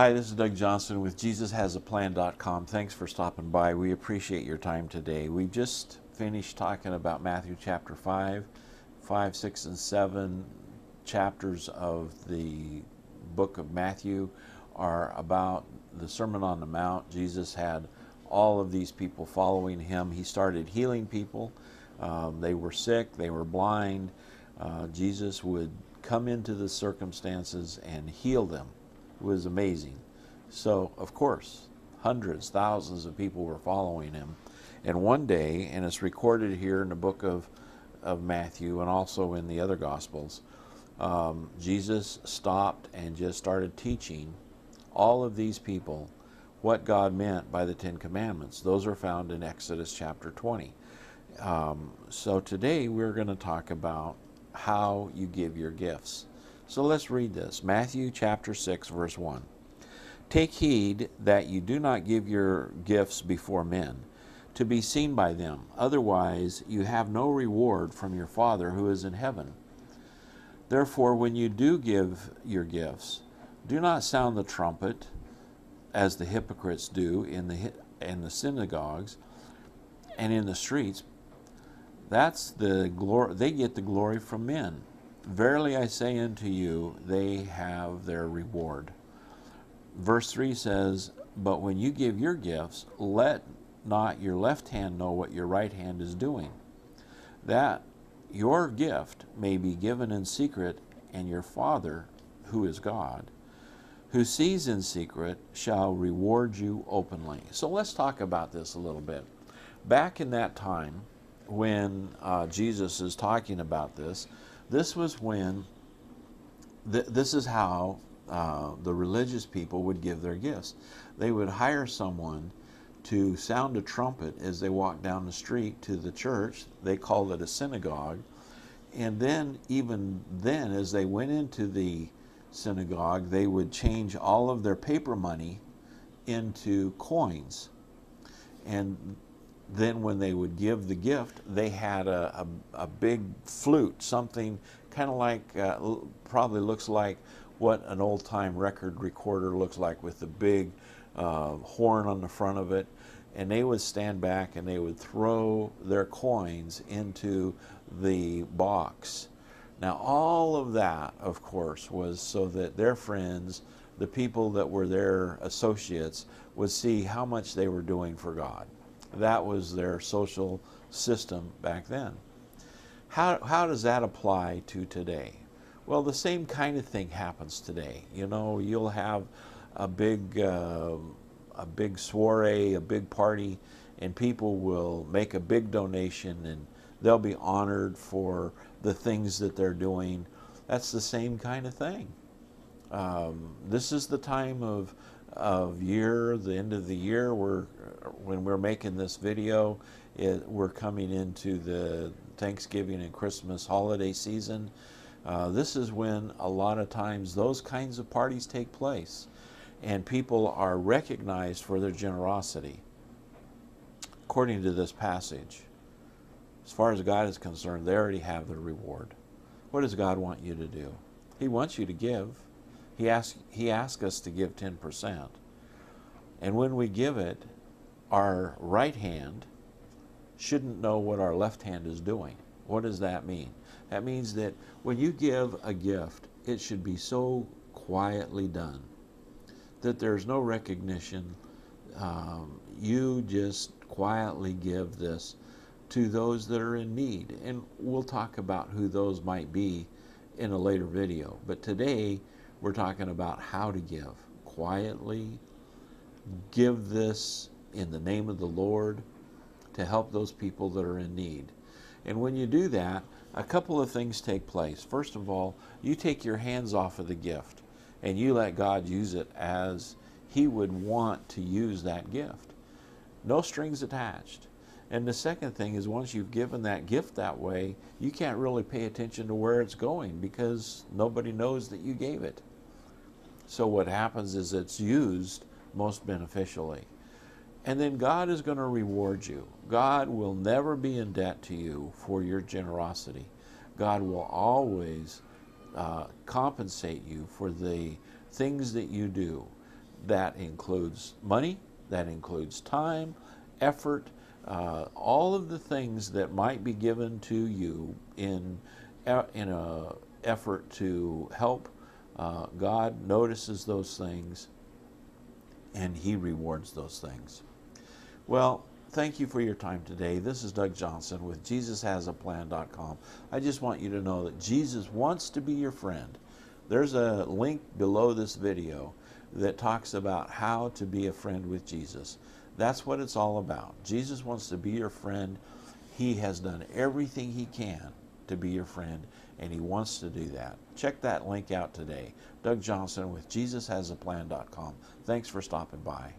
Hi, this is Doug Johnson with JesusHasAPlan.com. Thanks for stopping by. We appreciate your time today. We just finished talking about Matthew chapter 5, 6, and 7 chapters of the book of Matthew are about the Sermon on the Mount. Jesus had all of these people following him. He started healing people. They were sick, they were blind. Jesus would come into the circumstances and heal them. It was amazing. So, of course, hundreds, thousands of people were following him. And one day, and it's recorded here in the book of Matthew and also in the other Gospels, Jesus stopped and just started teaching all of these people what God meant by the Ten Commandments. Those are found in Exodus chapter 20. So today we're going to talk about how you give your gifts. So let's read this. Matthew chapter 6, verse 1. Take heed that you do not give your gifts before men, to be seen by them. Otherwise you have no reward from your Father who is in heaven. Therefore, when you do give your gifts, do not sound the trumpet, as the hypocrites do in the synagogues and in the streets. That's the glory. They get the glory from men. Verily I say unto you, they have their reward. Verse 3 says, but when you give your gifts, let not your left hand know what your right hand is doing, that your gift may be given in secret, and your Father, who is God, who sees in secret, shall reward you openly. So let's talk about this a little bit. Back in that time, when Jesus is talking about this, this was when, this is how the religious people would give their gifts. They would hire someone to sound a trumpet as they walked down the street to the church. They called it a synagogue. And then, even then, as they went into the synagogue, they would change all of their paper money into coins. And then when they would give the gift, they had a big flute, something kind of like, probably looks like what an old-time record recorder looks like, with the big horn on the front of it. And they would stand back and they would throw their coins into the box. Now, all of that, of course, was so that their friends, the people that were their associates, would see how much they were doing for God. That was their social system back then. How does that apply to today? Well, the same kind of thing happens today. You know, you'll have a big soiree, a big party, and people will make a big donation and they'll be honored for the things that they're doing. That's the same kind of thing. This is the time of year, the end of the year, when we're making this video, we're coming into the Thanksgiving and Christmas holiday season. This is when a lot of times those kinds of parties take place, and people are recognized for their generosity. According to this passage, as far as God is concerned, they already have their reward. What does God want you to do? He wants you to give. He asks us to give 10%. And when we give it, our right hand shouldn't know what our left hand is doing. What does that mean? That means that when you give a gift, it should be so quietly done that there's no recognition. You just quietly give this to those that are in need. And we'll talk about who those might be in a later video. But today, we're talking about how to give. Quietly give this in the name of the Lord to help those people that are in need. And when you do that, a couple of things take place. First of all, you take your hands off of the gift and you let God use it as He would want to use that gift. No strings attached. And the second thing is, once you've given that gift that way, you can't really pay attention to where it's going because nobody knows that you gave it. So what happens is it's used most beneficially. And then God is going to reward you. God will never be in debt to you for your generosity. God will always compensate you for the things that you do. That includes money, that includes time, effort, all of the things that might be given to you in a effort to help. God notices those things, and He rewards those things. Well, thank you for your time today. This is Doug Johnson with JesusHasAPlan.com. I just want you to know that Jesus wants to be your friend. There's a link below this video that talks about how to be a friend with Jesus. That's what it's all about. Jesus wants to be your friend. He has done everything He can to be your friend, and He wants to do that. Check that link out today. Doug Johnson with JesusHasAPlan.com. Thanks for stopping by.